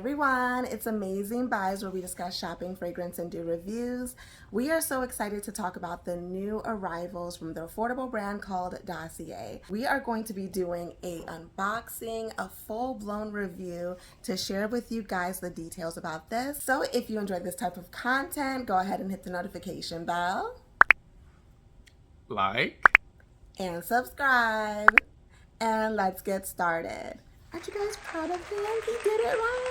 everyone, it's Amazing Buys, where we discuss shopping, fragrance, and do reviews. We are so excited to talk about the new arrivals from the affordable brand called Dossier. We are going to be doing a unboxing, a full-blown review to share with you guys the details about this. So if you enjoy this type of content, go ahead and hit the notification bell. Like. And subscribe. And let's get started. Aren't you guys proud of him? He did it right.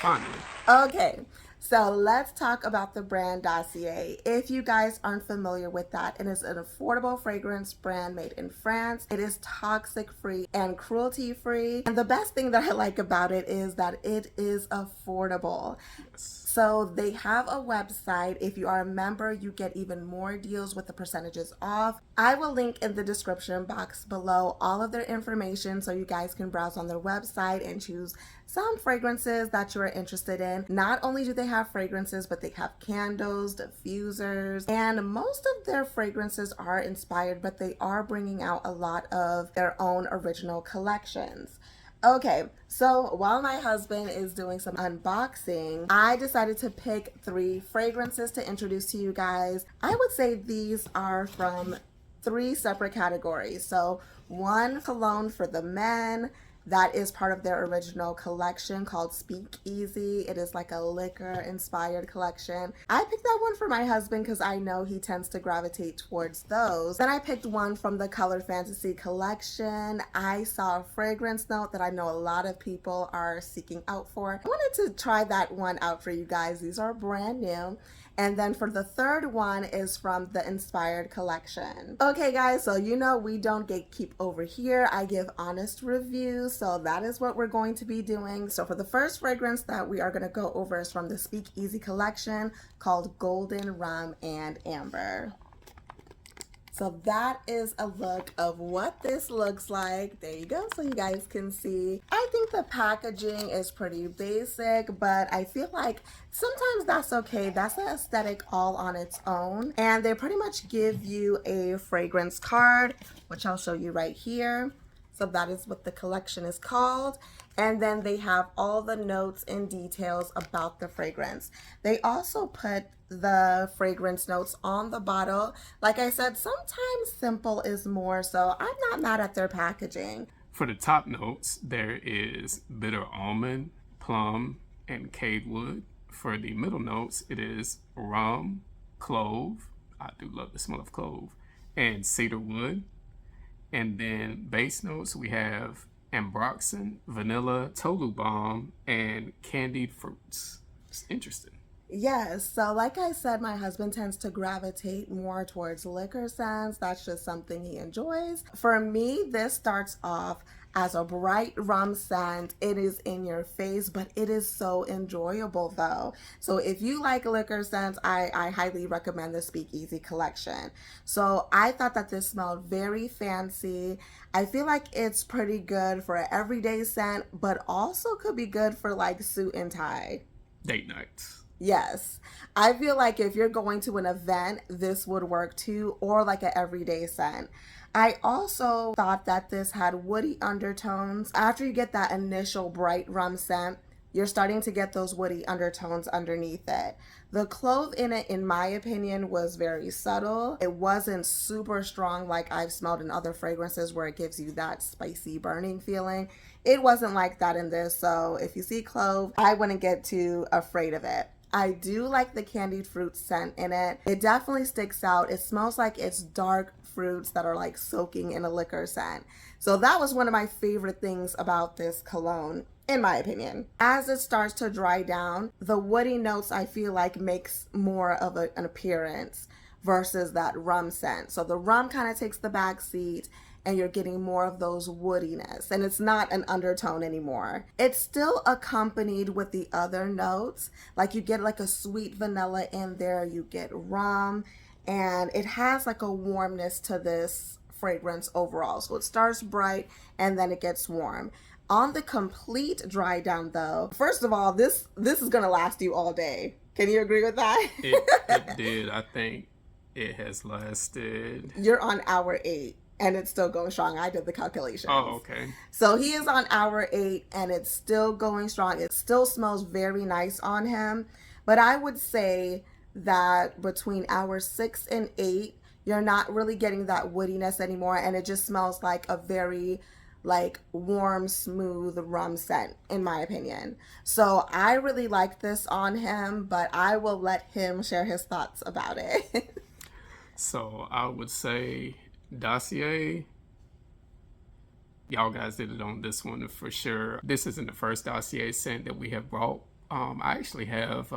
Finally. Okay, so let's talk about the brand Dossier. If you guys aren't familiar with that, it is an affordable fragrance brand made in France. It is toxic free and cruelty free. And the best thing that I like about it is that it is affordable. Yes. So they have a website. If you are a member, you get even more deals with the percentages off. I will link in the description box below all of their information so you guys can browse on their website and choose some fragrances that you're interested in. Not only do they have fragrances, but they have candles, diffusers, and most of their fragrances are inspired, but they are bringing out a lot of their own original collections. Okay, so while my husband is doing some unboxing, I decided to pick 3 fragrances to introduce to you guys. I would say these are from 3 separate categories. So one cologne for the men. That is part of their original collection called Speakeasy. It is like a liquor inspired collection. I picked that one for my husband because I know he tends to gravitate towards those. Then I picked one from the Color Fantasy collection. I saw a fragrance note that I know a lot of people are seeking out for. I wanted to try that one out for you guys. These are brand new. And then for the third one is from the Inspired collection. Okay guys, so you know we don't gatekeep over here. I give honest reviews, so that is what we're going to be doing. So for the first fragrance that we are going to go over is from the Speakeasy collection called Golden Rum and Amber. So that is a look of what this looks like. There you go, so you guys can see. I think the packaging is pretty basic, but I feel like sometimes that's okay. That's an aesthetic all on its own. And they pretty much give you a fragrance card, which I'll show you right here. So that is what the collection is called. And then they have all the notes and details about the fragrance. They also put the fragrance notes on the bottle. Like I said, sometimes simple is more, so I'm not mad at their packaging. For the top notes, there is bitter almond, plum, and cadewood. For the middle notes, it is rum, clove. I do love the smell of clove. And cedarwood. And then base notes, we have ambroxan, vanilla, tolu balm, and candied fruits. It's interesting. Yes, so like I said, my husband tends to gravitate more towards liquor scents. That's just something he enjoys. For me, this starts off as a bright rum scent. It is in your face, but it is so enjoyable though. So if you like liquor scents, I highly recommend the Speakeasy collection. So I thought that this smelled very fancy. I feel like it's pretty good for an everyday scent, but also could be good for like suit and tie. Date nights. Yes, I feel like if you're going to an event, this would work too, or like an everyday scent. I also thought that this had woody undertones. After you get that initial bright rum scent, you're starting to get those woody undertones underneath it. The clove in it, in my opinion, was very subtle. It wasn't super strong like I've smelled in other fragrances where it gives you that spicy burning feeling. It wasn't like that in this, so if you see clove, I wouldn't get too afraid of it. I do like the candied fruit scent in it. It definitely sticks out. It smells like it's dark fruits that are like soaking in a liquor scent. So that was one of my favorite things about this cologne, in my opinion. As it starts to dry down, the woody notes I feel like makes more of an appearance versus that rum scent. So the rum kind of takes the back seat and you're getting more of those woodiness, and it's not an undertone anymore. It's still accompanied with the other notes, like you get like a sweet vanilla in there, you get rum, and it has like a warmness to this fragrance overall. So it starts bright and then it gets warm. On the complete dry down though, first of all, this is gonna last you all day. Can you agree with that? It did. I think it has lasted. You're on hour 8. and it's still going strong. I did the calculations. Oh, okay. So he is on hour 8 and it's still going strong. It still smells very nice on him. But I would say that between hour 6 and 8, you're not really getting that woodiness anymore, and it just smells like a very like warm, smooth rum scent, in my opinion. So I really like this on him, but I will let him share his thoughts about it. So I would say Dossier. Y'all guys did it on this one for sure. This isn't the first Dossier scent that we have brought. I actually have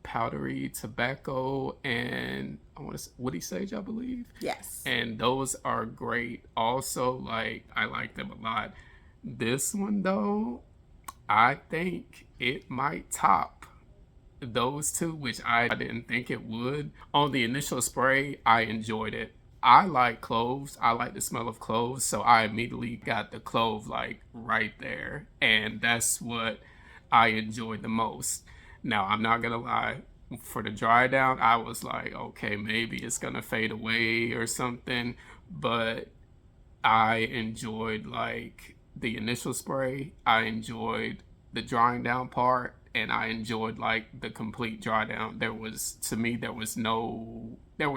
powdery tobacco and I want to woody sage, I believe. Yes. And those are great. Also, like I like them a lot. This one though, I think it might top those two, which I didn't think it would. On the initial spray, I enjoyed it. I like cloves. I like the smell of cloves, so I immediately got the clove like right there, and that's what I enjoyed the most. Now, I'm not gonna lie. For the dry down, I was like, okay, maybe it's gonna fade away or something, but I enjoyed like the initial spray. I enjoyed the drying down part, and I enjoyed like the complete dry down. There was, to me, there were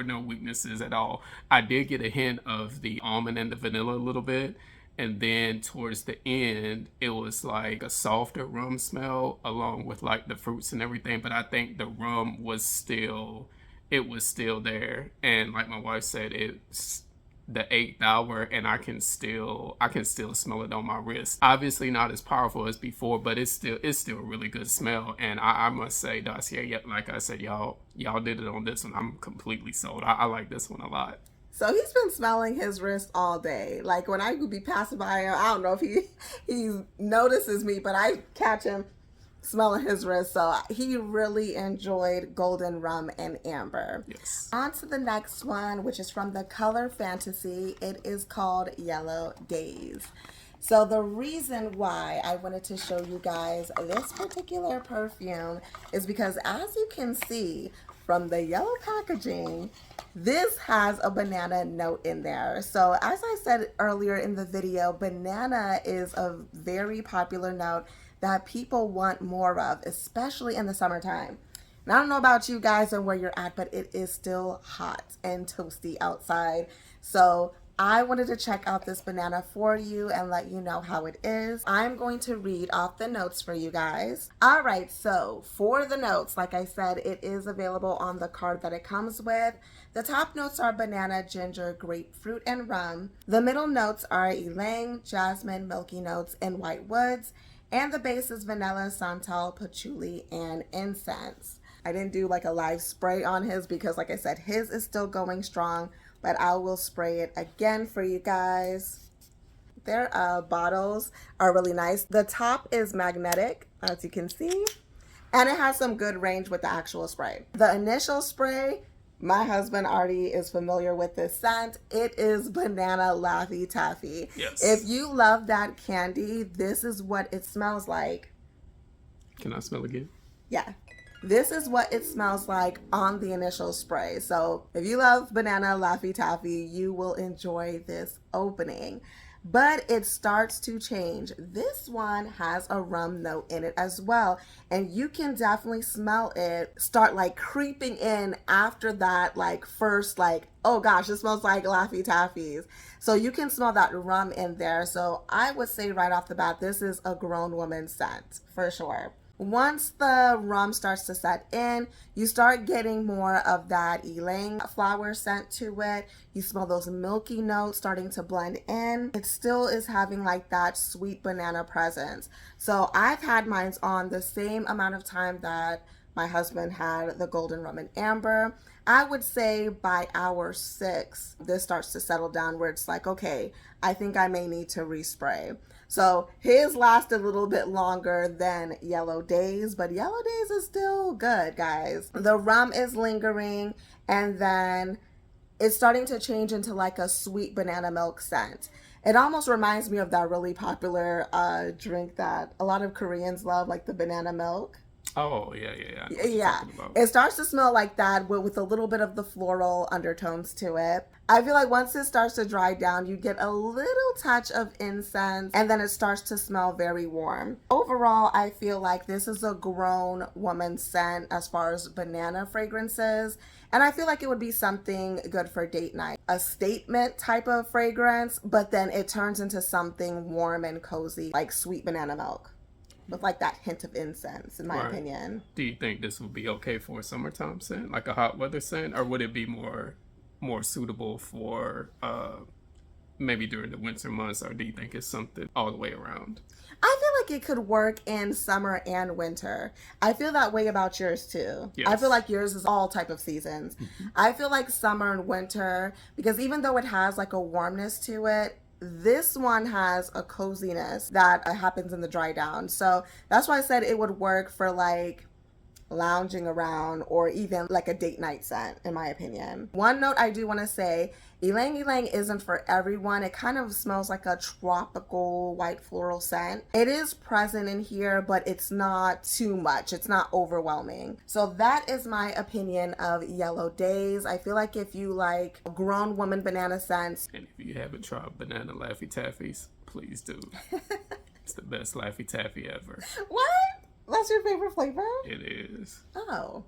no weaknesses at all. I did get a hint of the almond and the vanilla a little bit, and then towards the end it was like a softer rum smell along with like the fruits and everything, but I think the rum was still, it was still there. And like my wife said, it's the 8th hour and I can still smell it on my wrist. Obviously not as powerful as before, but it's still a really good smell. And I must say, Dossier, yeah, like I said, y'all did it on this one. I'm completely sold. I like this one a lot. So he's been smelling his wrist all day. Like when I would be passing by him, I don't know if he notices me, but I catch him smelling his wrist. So he really enjoyed Golden Rum and Amber. Yes. On to the next one, which is from the Color Fantasy. It is called Yellow Days. So the reason why I wanted to show you guys this particular perfume is because, as you can see from the yellow packaging, this has a banana note in there. So as I said earlier in the video, banana is a very popular note that people want more of, especially in the summertime. And I don't know about you guys and where you're at, but it is still hot and toasty outside. So I wanted to check out this banana for you and let you know how it is. I'm going to read off the notes for you guys. All right, so for the notes, like I said, it is available on the card that it comes with. The top notes are banana, ginger, grapefruit, and rum. The middle notes are ylang, jasmine, milky notes, and white woods. And the base is vanilla, santal, patchouli, and incense. I didn't do like a live spray on his because, like I said, his is still going strong, but I will spray it again for you guys. Their bottles are really nice. The top is magnetic, as you can see, and it has some good range with the actual spray. The initial spray, my husband already is familiar with this scent. It is Banana Laffy Taffy. Yes. If you love that candy, this is what it smells like. Can I smell again? Yeah. This is what it smells like on the initial spray. So if you love Banana Laffy Taffy, you will enjoy this opening. But it starts to change. This one has a rum note in it as well. And you can definitely smell it start like creeping in after that, like first, like, oh gosh, it smells like Laffy Taffies. So you can smell that rum in there. So I would say right off the bat, this is a grown woman scent for sure. Once the rum starts to set in, you start getting more of that ylang flower scent to it. You smell those milky notes starting to blend in. It still is having like that sweet banana presence. So I've had mine on the same amount of time that my husband had the Golden Rum and Amber. I would say by hour 6, this starts to settle down where it's like, okay, I think I may need to respray. So his lasted a little bit longer than Yellow Days, but Yellow Days is still good, guys. The rum is lingering, and then it's starting to change into like a sweet banana milk scent. It almost reminds me of that really popular drink that a lot of Koreans love, like the banana milk. Oh, yeah, yeah, yeah. I know what you're Yeah, talking about. it starts to smell like that with a little bit of the floral undertones to it. I feel like once it starts to dry down, you get a little touch of incense and then it starts to smell very warm. Overall, I feel like this is a grown woman scent as far as banana fragrances. And I feel like it would be something good for date night. A statement type of fragrance, but then it turns into something warm and cozy, like sweet banana milk with like that hint of incense, in my Right. opinion. Do you think this would be okay for a summertime scent, like a hot weather scent, or would it be more suitable for maybe during the winter months, or do you think it's something all the way around? I feel like it could work in summer and winter. I feel that way about yours too. I feel Yes. like yours is all type of seasons. I feel like summer and winter because even though it has like a warmness to it, this one has a coziness that happens in the dry down. So that's why I said it would work for like lounging around or even like a date night scent, in my opinion. One note I do want to say, ylang ylang isn't for everyone. It kind of smells like a tropical white floral scent. It is present in here, but it's not too much. It's not overwhelming. So that is my opinion of Yellow Days. I feel like if you like grown woman banana scents, And if you haven't tried banana Laffy Taffies, please do. It's the best Laffy Taffy ever. what? That's your favorite flavor? It is. Oh,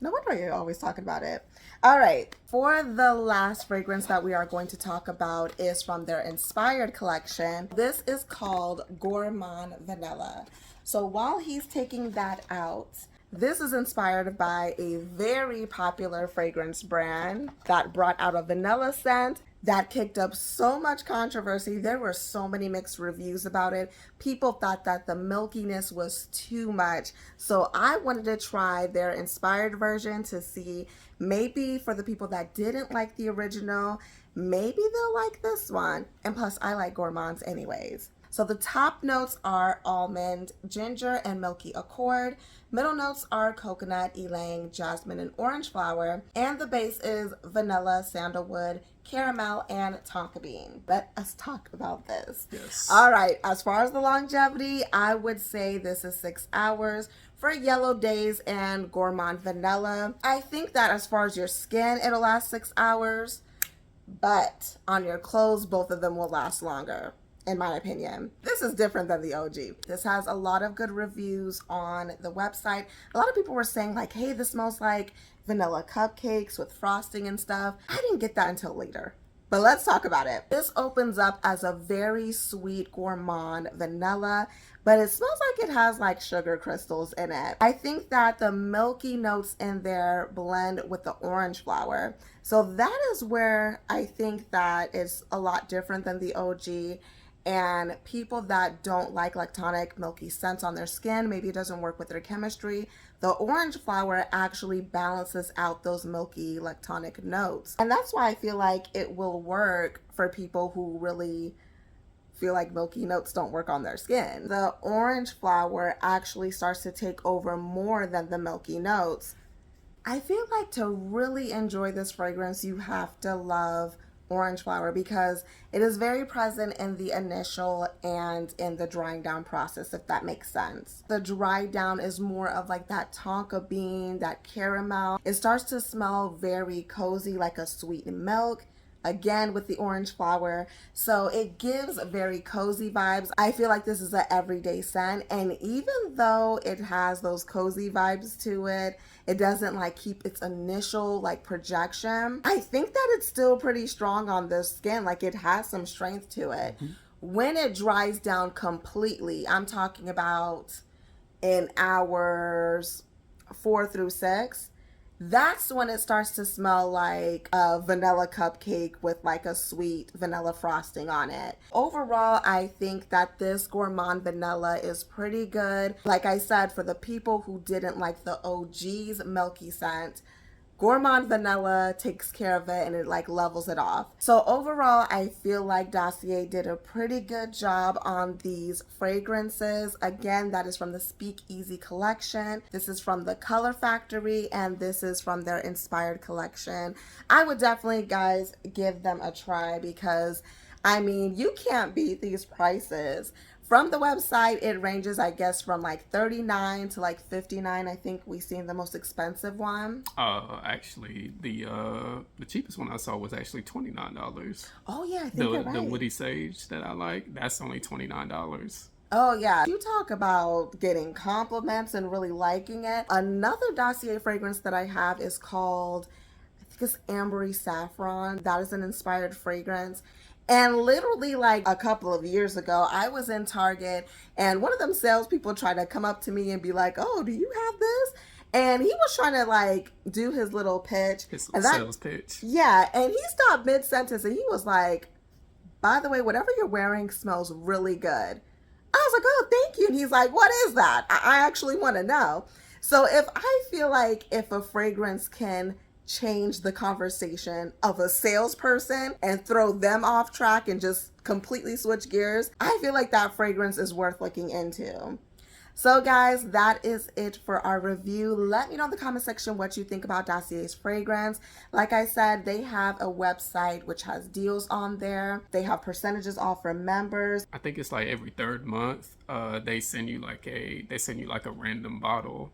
no wonder you're always talking about it. All right, for the last fragrance that we are going to talk about is from their Inspired collection. This is called Gourmand Vanilla. So while he's taking that out, this is inspired by a very popular fragrance brand that brought out a vanilla scent that kicked up so much controversy. There were so many mixed reviews about it. People thought that the milkiness was too much. So I wanted to try their inspired version to see maybe for the people that didn't like the original, maybe they'll like this one. And plus, I like gourmands anyways. So the top notes are almond, ginger, and milky accord. Middle notes are coconut, ylang, jasmine, and orange flower. And the base is vanilla, sandalwood, caramel, and tonka bean. Let us talk about this. Yes. All right, as far as the longevity, I would say this is 6 hours. For Yellow Days and Gourmand Vanilla, I think that as far as your skin, it'll last 6 hours. But on your clothes, both of them will last longer, in my opinion. This is different than the OG. This has a lot of good reviews on the website. A lot of people were saying like, hey, this smells like vanilla cupcakes with frosting and stuff. I didn't get that until later. But let's talk about it. This opens up as a very sweet gourmand vanilla, but it smells like it has like sugar crystals in it. I think that the milky notes in there blend with the orange flower. So that is where I think that it's a lot different than the OG. And people that don't like lactonic milky scents on their skin, maybe it doesn't work with their chemistry, the orange flower actually balances out those milky lactonic notes. And that's why I feel like it will work for people who really feel like milky notes don't work on their skin. The orange flower actually starts to take over more than the milky notes. I feel like to really enjoy this fragrance, you have to love orange flower because it is very present in the initial and in the drying down process, if that makes sense. The dry down is more of like that tonka bean, that caramel. It starts to smell very cozy, like a sweetened milk. Again, with the orange flower. So it gives very cozy vibes. I feel like this is an everyday scent. And even though it has those cozy vibes to it, it doesn't like keep its initial like projection. I think that it's still pretty strong on the skin. Like it has some strength to it. When it dries down completely, I'm talking about in hours 4 through 6, that's when it starts to smell like a vanilla cupcake with like a sweet vanilla frosting on it. Overall, I think that this gourmand vanilla is pretty good. Like I said, for the people who didn't like the OG's milky scent, gourmand vanilla takes care of it and it like levels it off. So overall, I feel like Dossier did a pretty good job on these fragrances. Again, that is from the Speak Easy collection. This is from the Color Factory and this is from their Inspired collection. I would definitely, guys, give them a try because I mean, you can't beat these prices From the website, it ranges, I guess, from like 39 to like 59. I think we seen the most expensive one. Actually, the cheapest one I saw was actually $29. Oh yeah, I think you're The right. woody sage that I like, that's only $29. Oh yeah, you talk about getting compliments and really liking it. Another Dossier fragrance that I have is called, I think it's Ambery Saffron. That is an inspired fragrance. And literally, like a couple of years ago, I was in Target and one of them salespeople tried to come up to me and be like, "Oh, do you have this?" And he was trying to like do his little pitch. His And that, sales pitch. yeah, and he stopped mid sentence and he was like, "By the way, whatever you're wearing smells really good." I was like, "Oh, thank you." And he's like, "What is that? I actually want to know." So if I feel like if a fragrance can change the conversation of a salesperson and throw them off track and just completely switch gears, I feel like that fragrance is worth looking into. So guys, that is it for our review. Let me know in the comment section what you think about Dossier's fragrance. Like I said, they have a website which has deals on there. They have percentages off for members. I think it's like every third month, they send you like a random bottle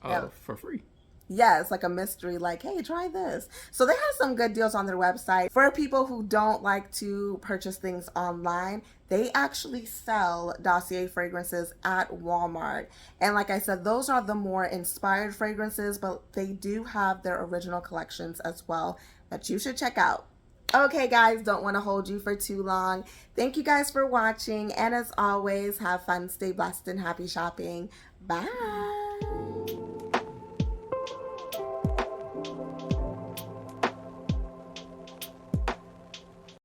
Yeah. for free. Yeah, it's like a mystery, like, hey, try this. So they have some good deals on their website. For people who don't like to purchase things online, they actually sell Dossier fragrances at Walmart. And like I said, those are the more inspired fragrances, but they do have their original collections as well that you should check out. Okay, guys, don't want to hold you for too long. Thank you guys for watching. And as always, have fun, stay blessed, and happy shopping. Bye.